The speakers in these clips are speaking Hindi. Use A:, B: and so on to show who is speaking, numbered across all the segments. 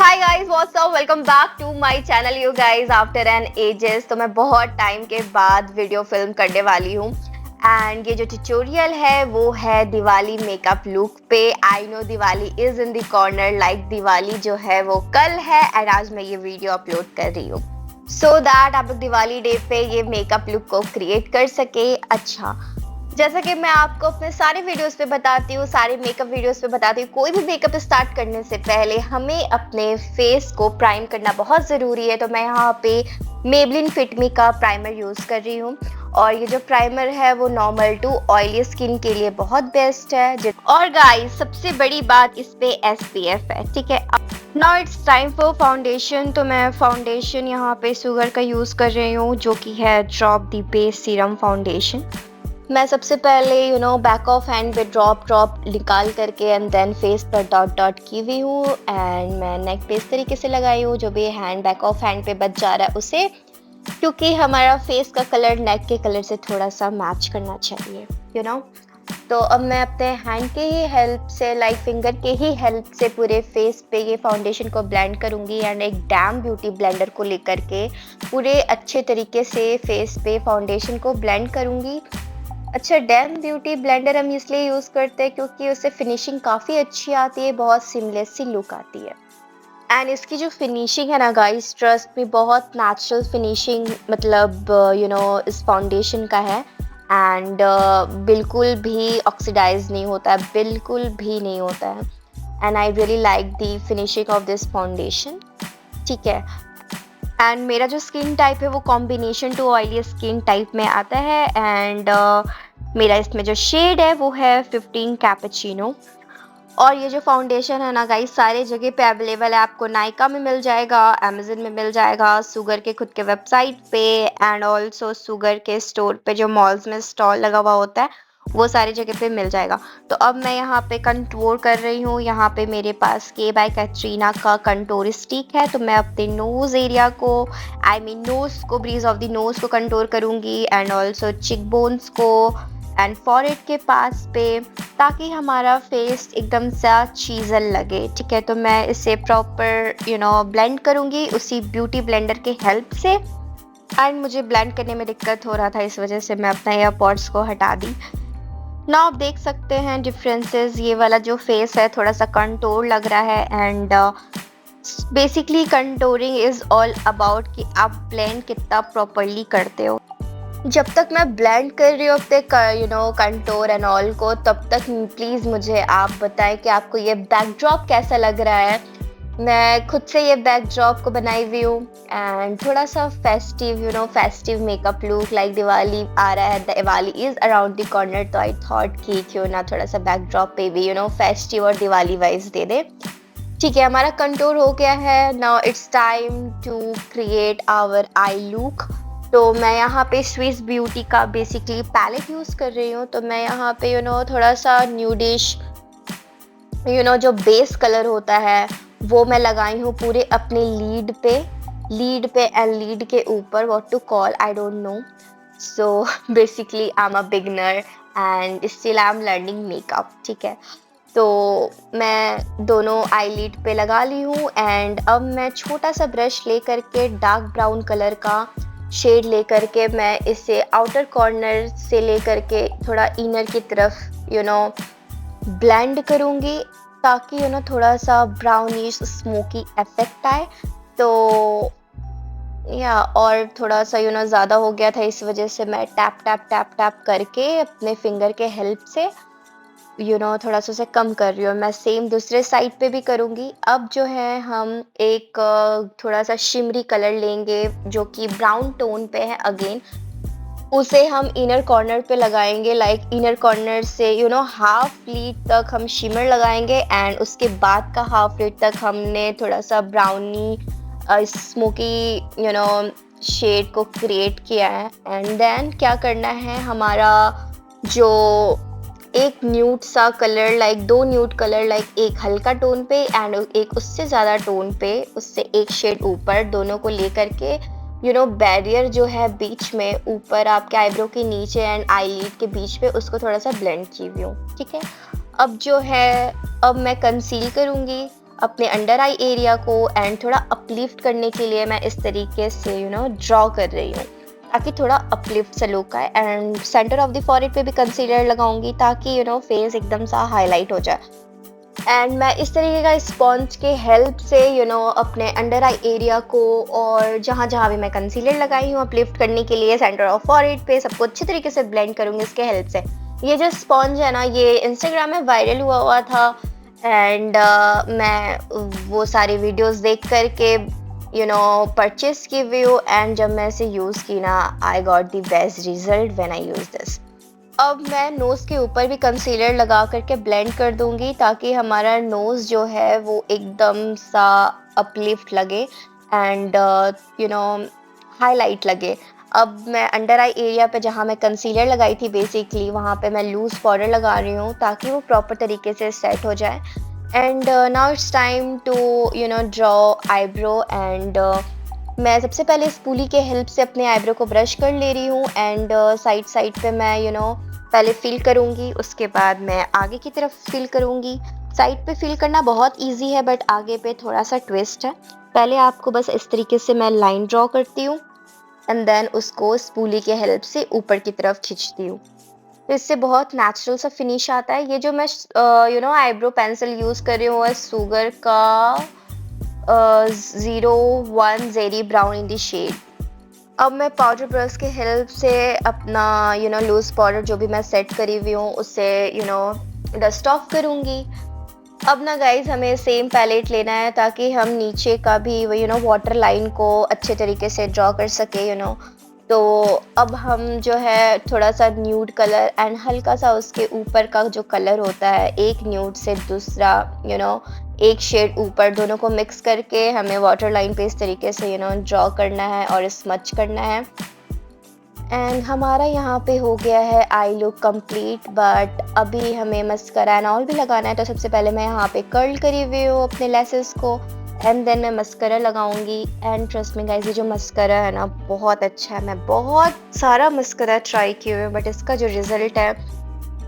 A: Hi guys, what's up, welcome back to my channel you guys after an ages. तो मैं बहुत टाइम के बाद वीडियो फिल्म करने वाली हूँ एंड ये जो ट्यूटोरियल है वो है दिवाली मेकअप लुक पे। I know Diwali is in the corner, like Diwali जो है वो कल है एंड आज मैं ये वीडियो अपलोड कर रही हूँ सो दैट आप लोग दिवाली डे पे ये मेकअप लुक को क्रिएट कर सके। अच्छा, जैसा कि मैं आपको अपने सारे वीडियोस पे बताती हूँ, सारे मेकअप वीडियोस पे बताती हूँ, कोई भी मेकअप स्टार्ट करने से पहले हमें अपने फेस को प्राइम करना बहुत ज़रूरी है। तो मैं यहाँ पे मेबलिन फिट मी का प्राइमर यूज़ कर रही हूँ और ये जो प्राइमर है वो नॉर्मल टू ऑयली स्किन के लिए बहुत बेस्ट है। और गाइस, सबसे बड़ी बात इस पे SPF है, ठीक है। Now it's time for foundation. तो मैं फाउंडेशन यहाँ पे सुगर का यूज़ कर रही हूँ जो कि है drop the base serum foundation. मैं सबसे पहले बैक ऑफ हैंड पे ड्रॉप ड्रॉप निकाल करके एंड देन फेस पर डॉट डॉट की हुई हूँ एंड मैं नेक पे इस तरीके से लगाई हूँ। जो भी हैंड बैक ऑफ हैंड पे बच जा रहा है उसे, क्योंकि हमारा फेस का कलर नेक के कलर से थोड़ा सा मैच करना चाहिए तो अब मैं अपने हैंड के ही हेल्प से, लाइक फिंगर के ही हेल्प से पूरे फेस पे ये फाउंडेशन को ब्लेंड करूँगी एंड एक डैम ब्यूटी ब्लेंडर को लेकर के पूरे अच्छे तरीके से फेस पे फाउंडेशन को ब्लेंड करूँगी। अच्छा, डैम ब्यूटी ब्लेंडर हम इसलिए यूज़ करते हैं क्योंकि उससे फिनिशिंग काफ़ी अच्छी आती है, बहुत सीमलेस सी लुक आती है एंड इसकी जो फिनिशिंग है ना गाइस, ट्रस्ट में बहुत नेचुरल फिनिशिंग, मतलब इस फाउंडेशन का है एंड बिल्कुल भी ऑक्सीडाइज नहीं होता है, बिल्कुल भी नहीं होता है and I really like the finishing of this foundation, ठीक है। एंड मेरा जो स्किन टाइप है वो combination to oily skin type में आता है एंड मेरा इसमें जो शेड है वो है 15 कैपेचिनो। और ये जो फाउंडेशन है ना गाइस, सारे जगह पे अवेलेबल है, आपको नायका में मिल जाएगा, अमेजन में मिल जाएगा, सुगर के खुद के वेबसाइट पे एंड ऑल्सो सुगर के स्टोर पे जो मॉल्स में स्टॉल लगा हुआ होता है वो सारी जगह पे मिल जाएगा। तो अब मैं यहाँ पे कंटूर कर रही हूँ। यहाँ पे मेरे पास के बाय कैटरीना का कंटूर स्टिक है, तो मैं अपने नोज एरिया को, आई मीन नोज को, ब्रीज ऑफ द नोज को कंटूर करूँगी एंड ऑल्सो चिक बोन्स को एंड फॉरहेड के पास पे, ताकि हमारा फेस एकदम सा चीज़ल लगे, ठीक है। तो मैं इसे प्रॉपर ब्लेंड करूँगी उसी ब्यूटी ब्लेंडर के हेल्प से एंड मुझे ब्लेंड करने में दिक्कत हो रहा था, इस वजह से मैं अपना एयरपॉड्स को हटा दी। ना आप देख सकते हैं डिफरेंसेस, ये वाला जो फेस है थोड़ा सा कंटूर लग रहा है and basically contouring is all about कि आप ब्लेंड कितना प्रॉपरली करते हो। जब तक मैं ब्लेंड कर रही हूँ अपने कंटूर एंड ऑल को, तब तक प्लीज़ मुझे आप बताएं कि आपको ये बैकड्रॉप कैसा लग रहा है। मैं खुद से ये बैकड्रॉप को बनाई हुई हूँ एंड थोड़ा सा festive makeup look, like Diwali आ रहा है, Diwali is around the corner, तो आई थॉट कि क्यों ना थोड़ा सा बैकड्रॉप पे भी फेस्टिव और दिवाली वाइज दे दे। ठीक है, हमारा कंटूर हो गया है। Now it's time to create our eye look. तो मैं यहाँ पे स्विस ब्यूटी का बेसिकली पैलेट यूज़ कर रही हूँ। तो मैं यहाँ पे थोड़ा सा न्यूडिश जो बेस कलर होता है वो मैं लगाई हूँ पूरे अपने लीड पे एंड लीड के ऊपर, what to call, I don't know. So basically I am a beginner and still I am learning makeup, ठीक है। तो मैं दोनों आईलिड पे लगा ली हूँ एंड अब मैं छोटा सा ब्रश ले करके डार्क ब्राउन कलर का शेड ले करके मैं इसे आउटर कॉर्नर से ले करके थोड़ा इनर की तरफ ब्लेंड करूँगी, ताकि थोड़ा सा ब्राउनिश स्मोकी इफेक्ट आए। तो या और थोड़ा सा ज़्यादा हो गया था, इस वजह से मैं टैप टैप टैप टैप करके अपने फिंगर के हेल्प से थोड़ा सा उसे कम कर रही हूँ। मैं सेम दूसरे साइड पे भी करूँगी। अब जो है हम एक थोड़ा सा शिमरी कलर लेंगे जो कि ब्राउन टोन पे है अगेन, उसे हम इनर कॉर्नर पे लगाएंगे, लाइक इनर कॉर्नर से हाफ लीड तक हम शिमर लगाएंगे एंड उसके बाद का हाफ लीड तक हमने थोड़ा सा ब्राउनी स्मोकी शेड को क्रिएट किया है। एंड देन क्या करना है, हमारा जो एक न्यूड सा कलर, लाइक दो न्यूड कलर, लाइक एक हल्का टोन पे एंड एक उससे ज़्यादा टोन पे, उससे एक शेड ऊपर, दोनों को लेकर के बैरियर जो है बीच में ऊपर आपके आईब्रो के नीचे एंड आईलिड के बीच पे, उसको थोड़ा सा ब्लेंड की हुई हूँ, ठीक है। अब जो है, अब मैं कंसील करूँगी अपने अंडर आई एरिया को एंड थोड़ा अपलिफ्ट करने के लिए मैं इस तरीके से ड्रॉ कर रही हूँ, ताकि थोड़ा अपलिफ्ट सा लुक आए। And centre of the forehead पे भी कंसीलर लगाऊंगी ताकि फेस एकदम सा हाईलाइट हो जाए। एंड मैं इस तरीके का स्पॉन्ज के हेल्प से अपने अंडर आई एरिया को और जहाँ जहाँ भी मैं कंसीलर लगाई हूँ अपलिफ्ट करने के लिए सेंटर ऑफ फॉरहेड पे सबको अच्छी तरीके से ब्लेंड करूँगी इसके हेल्प से। ये जो स्पॉन्ज है ना, ये इंस्टाग्राम में वायरल हुआ था एंड मैं वो सारी वीडियोस देख करके परचेस की व्यू, एंड जब मैं इसे यूज़ की ना, I got the best result when I use this. अब मैं नोज़ के ऊपर भी कंसीलर लगा करके ब्लेंड कर दूंगी ताकि हमारा नोज़ जो है वो एकदम सा अपलिफ्ट लगे एंड हाईलाइट लगे। अब मैं अंडर आई एरिया पे जहाँ मैं कंसीलर लगाई थी बेसिकली वहाँ पे मैं लूज़ पाउडर लगा रही हूँ ताकि वो प्रॉपर तरीके से सेट हो जाए। And now it's time to draw eyebrow. And मैं सबसे पहले स्पूली के हेल्प से अपने आईब्रो को ब्रश कर ले रही हूँ एंड साइड पे मैं पहले फिल करूँगी, उसके बाद मैं आगे की तरफ फिल करूँगी। साइड पे फिल करना बहुत इजी है बट आगे पे थोड़ा सा ट्विस्ट है। पहले आपको बस इस तरीके से मैं लाइन ड्रॉ करती हूँ एंड देन उसको स्पूली के हेल्प से ऊपर की तरफ खींचती हूँ, तो इससे बहुत नेचुरल सा फिनिश आता है। ये जो मैं आईब्रो पेंसिल यूज़ कर रही हूँ है सुगर का 01 Jerry Brown in the shade. अब मैं पाउडर ब्रश के हेल्प से अपना लूज पाउडर जो भी मैं सेट करी हुई हूँ उससे डस्ट ऑफ करूँगी। अब ना गाइज हमें सेम पैलेट लेना है ताकि हम नीचे का भी वाटर लाइन को अच्छे तरीके से ड्रॉ कर सके तो अब हम जो है थोड़ा सा न्यूड कलर एंड हल्का सा उसके ऊपर का जो कलर होता है, एक न्यूड से दूसरा एक शेड ऊपर, दोनों को मिक्स करके हमें वाटर लाइन पे इस तरीके से ड्रॉ करना है और स्मच करना है। एंड हमारा यहाँ पे हो गया है आई लुक कंप्लीट। बट अभी हमें मस्करा एंड ऑल भी लगाना है, तो सबसे पहले मैं यहाँ पे कर्ल करी हुई हूँ अपने लेसेस को एंड देन मैं मस्करा लगाऊंगी। एंड ट्रस्ट मी गाइस, ये जो मस्करा है ना बहुत अच्छा है। मैं बहुत सारा मस्करा ट्राई किए हुए बट इसका जो रिजल्ट है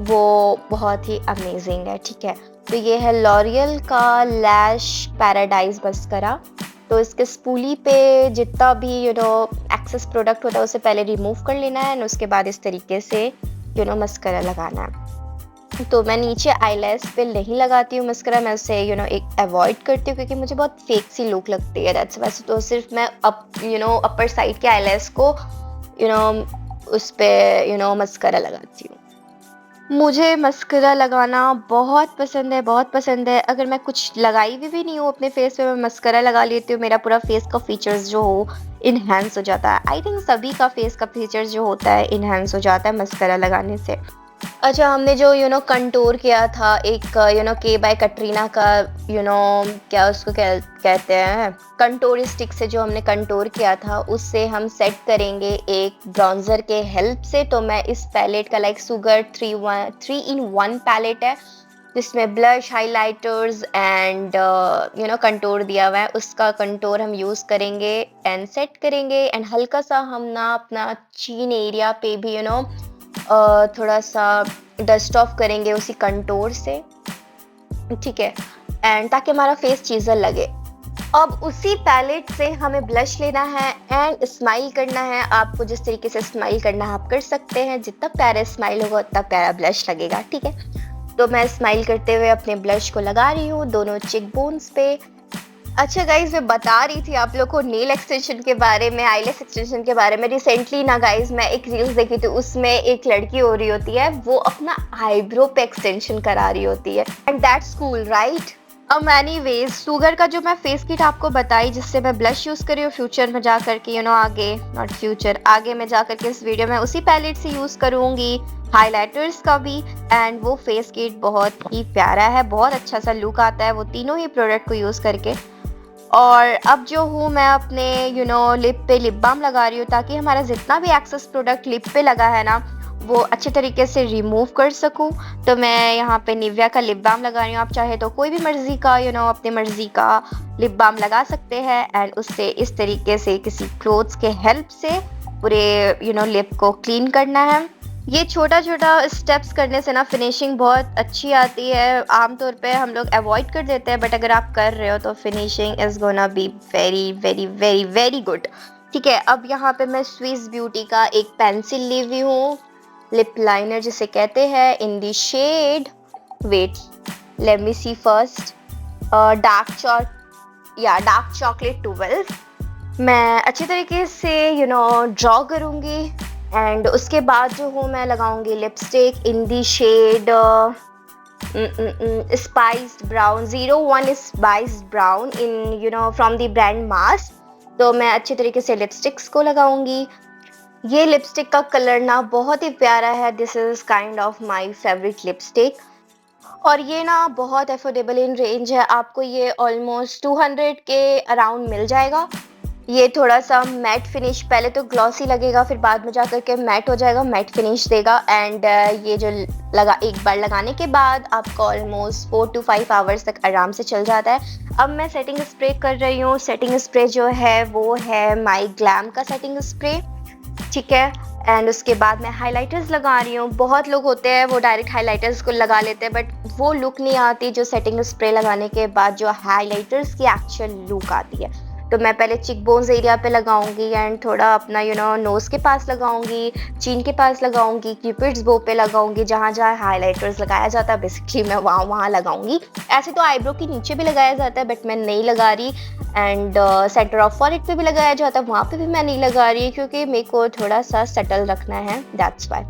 A: वो बहुत ही अमेजिंग है। ठीक है, तो ये है लॉरियल का लैश पैराडाइज मस्करा। तो इसके स्पूली पे जितना भी एक्सेस प्रोडक्ट होता है उसे पहले रिमूव कर लेना है और उसके बाद इस तरीके से मस्करा लगाना है। तो मैं नीचे आईलैश पे नहीं लगाती हूँ मस्करा, मैं उसे एक अवॉइड करती हूँ क्योंकि मुझे बहुत फेक सी लुक लगती है। दैट्स वैसे तो सिर्फ मैं अपर साइड के आईलैश को उस पे मस्करा लगाती हूँ। मुझे मस्करा लगाना बहुत पसंद है, बहुत पसंद है। अगर मैं कुछ लगाई भी नहीं हूँ अपने फेस पे, मैं मस्करा लगा लेती हूँ, मेरा पूरा फेस का फीचर्स जो हो इन्हेंस हो जाता है। आई थिंक सभी का फेस का फीचर्स जो होता है इन्हेंस हो जाता है मस्करा लगाने से। अच्छा, हमने जो कंटूर किया था एक के बाय कटरीना का क्या उसको कहते हैं कंटूर स्टिक से जो हमने कंटूर किया था उससे हम सेट करेंगे एक ब्राउन्जर के हेल्प से। तो मैं इस पैलेट का लाइक सुगर 3-in-1 पैलेट है जिसमें ब्लश, हाइलाइटर्स एंड कंटूर दिया हुआ है, उसका कंटूर हम यूज़ करेंगे एंड सेट करेंगे। एंड हल्का सा हम ना अपना चीन एरिया पे भी थोड़ा सा डस्ट ऑफ करेंगे उसी कंटूर से, ठीक है, एंड ताकि हमारा फेस चीज़र लगे। अब उसी पैलेट से हमें ब्लश लेना है एंड स्माइल करना है। आपको जिस तरीके से स्माइल करना है आप कर सकते हैं, जितना प्यारा स्माइल होगा उतना प्यारा ब्लश लगेगा। ठीक है, तो मैं स्माइल करते हुए अपने ब्लश को लगा रही हूँ दोनों चिक बोन्स पे। अच्छा गाइज, मैं बता रही थी आप लोग को नेल एक्सटेंशन के बारे में, आईलैश एक्सटेंशन के बारे में। रिसेंटली ना गाइज मैं एक रील्स देखी थी, उसमें एक लड़की हो रही होती है, वो अपना आईब्रो पे एक्सटेंशन करा रही होती है एंड दैट्स कूल राइट। अब एनीवेज सुगर का जो मैं फेस किट आपको बताई जिससे मैं ब्लश यूज़ कर रही हूँ, फ्यूचर में जा करके आगे नॉट फ्यूचर आगे में जा करके इस वीडियो में उसी पैलेट से यूज़ करूँगी, हाइलाइटर्स का भी। एंड वो फेस किट बहुत ही प्यारा है, बहुत अच्छा सा लुक आता है वो तीनों ही प्रोडक्ट को यूज़ करके। और अब जो हूँ मैं अपने लिप पे लिप बाम लगा रही हूँ ताकि हमारा जितना भी एक्सेस प्रोडक्ट लिप पे लगा है ना वो अच्छे तरीके से रिमूव कर सकूँ। तो मैं यहाँ पे निविया का लिप बाम लगा रही हूँ। आप चाहे तो कोई भी मर्जी का अपनी मर्जी का लिप बाम लगा सकते हैं एंड उससे इस तरीके से किसी क्लोथ्स के हेल्प से पूरे लिप को क्लीन करना है। ये छोटा-छोटा स्टेप्स करने से ना फिनिशिंग बहुत अच्छी आती है। आमतौर पे हम लोग अवॉइड कर देते हैं, बट अगर आप कर रहे हो तो finishing is gonna be very, very, very, very good. ठीक है, अब यहाँ पे मैं स्विस ब्यूटी का एक पेंसिल ली हुई हूँ, लिप लाइनर जिसे कहते हैं, in the shade, wait, let me see first, dark chocolate 12। मैं अच्छी तरीके से ड्रॉ करूँगी एंड उसके बाद जो हूँ मैं लगाऊंगी lipstick in the shade spiced brown, 01 spiced brown in from the brand Mars. तो मैं अच्छी तरीके से लिपस्टिक्स को लगाऊंगी। ये लिपस्टिक का कलर ना बहुत ही प्यारा है, this is kind of my favourite lipstick. और ये ना बहुत अफोर्डेबल इन रेंज है, आपको ये ऑलमोस्ट 200 के अराउंड मिल जाएगा। ये थोड़ा-सा मैट फिनिश, पहले तो ग्लॉसी लगेगा, फिर बाद में जाकर के मैट हो जाएगा, मैट फिनिश देगा एंड ये जो लगा एक बार लगाने के बाद आपको ऑलमोस्ट 4 टू 5 आवर्स तक आराम से चल जाता है। अब मैं सेटिंग स्प्रे कर रही हूँ। सेटिंग स्प्रे जो है वो है माई ग्लैम का सेटिंग स्प्रे, ठीक है। एंड उसके बाद मैं हाइलाइटर्स लगा रही हूँ। बहुत लोग होते हैं वो डायरेक्ट हाइलाइटर्स को लगा लेते हैं, बट वो लुक नहीं आती जो सेटिंग स्प्रे लगाने के बाद जो हाइलाइटर्स की एक्चुअल लुक आती है। तो मैं पहले चिक बोन्स एरिया पे लगाऊंगी एंड थोड़ा अपना नोज़ के पास लगाऊंगी, चीन के पास लगाऊंगी, क्यूपिड्स बो पे लगाऊंगी, जहाँ जहाँ हाइलाइटर्स लगाया जाता है बेसिकली मैं वहाँ वहाँ लगाऊंगी। ऐसे तो आईब्रो के नीचे भी लगाया जाता है बट मैं नहीं लगा रही, एंड सेंटर ऑफ फॉरहेड पे भी लगाया जाता है, वहाँ पे भी मैं नहीं लगा रही क्योंकि मेरे को थोड़ा सा सटल रखना है, that's why.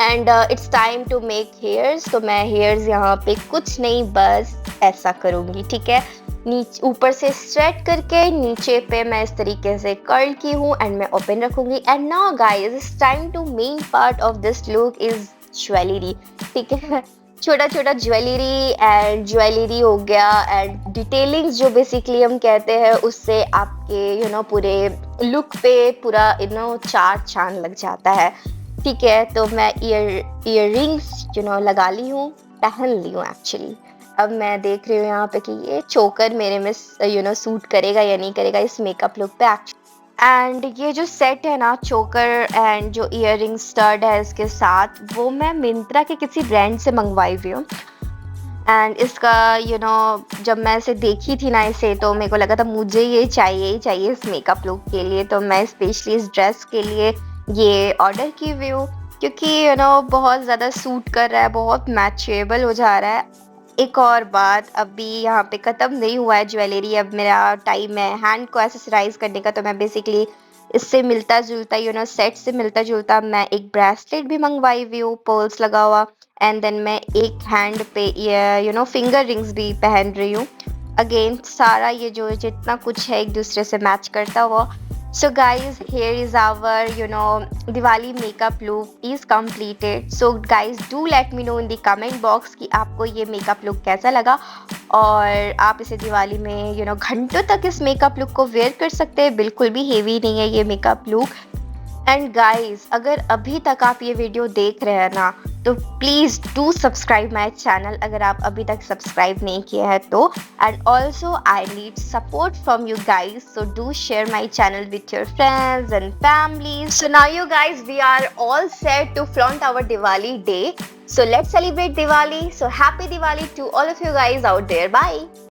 A: And it's time to make hairs. तो मैं हेयर्स यहाँ पे कुछ नहीं बस ऐसा करूँगी, ठीक है। नीचे ऊपर से स्ट्रेट करके नीचे पे मैं इस तरीके से कर्ल की हूँ एंड मैं ओपन रखूँगी। And now guys it's time to main part of this look is jewellery, ठीक है। छोटा छोटा ज्वेलरी हो गया एंड डिटेलिंग्स जो बेसिकली हम कहते हैं, उससे आपके पूरे लुक पे पूरा चार चांद लग जाता है, ठीक है। तो मैं ईयररिंग्स लगा ली हूँ, पहन ली हूँ एक्चुअली। अब मैं देख रही हूँ यहाँ पे कि ये चोकर मेरे में सूट करेगा या नहीं करेगा इस मेकअप लुक पे एक्चुअली। एंड ये जो सेट है ना, चोकर एंड जो ईयररिंग स्टड है इसके साथ, वो मैं मिंत्रा के किसी ब्रांड से मंगवाई हुई हूँ। एंड इसका जब मैं इसे देखी थी ना इसे, तो मेरे को लगा था मुझे ये चाहिए ही चाहिए इस मेकअप लुक के लिए। तो मैं स्पेशली इस ड्रेस के लिए ये ऑर्डर की हुई हूँ क्योंकि बहुत ज़्यादा सूट कर रहा है, बहुत मैचेबल हो जा रहा है। एक और बात, अभी यहाँ पे ख़त्म नहीं हुआ है ज्वेलरी, अब मेरा टाइम है हैंड को एसेसराइज करने का। तो मैं बेसिकली इससे मिलता जुलता सेट से मिलता जुलता मैं एक ब्रेसलेट भी मंगवाई हुई हूँ, पर्ल्स लगा हुआ। एंड देन मैं एक हैंड पे फिंगर रिंग्स भी पहन रही हूँ। अगेन सारा ये जो जितना कुछ है एक दूसरे से मैच करता हुआ। So guys, here is our Diwali makeup look is completed. So guys, do let me know in the comment box कि आपको ये मेकअप लुक कैसा लगा और आप इसे दिवाली में घंटों तक इस मेकअप लुक को वेयर कर सकते हैं, बिल्कुल भी हेवी नहीं है ये मेकअप लुक। एंड गाइस, अगर अभी तक आप ये वीडियो देख रहे हैं ना, तो please do subscribe my channel अगर आप अभी तक सब्सक्राइब नहीं किए हैं तो। And also I need support from you guys, so do share my channel with your friends and family. So now you guys, we are all set to flaunt our Diwali day, so let's celebrate Diwali. So happy Diwali to all of you guys out there. Bye.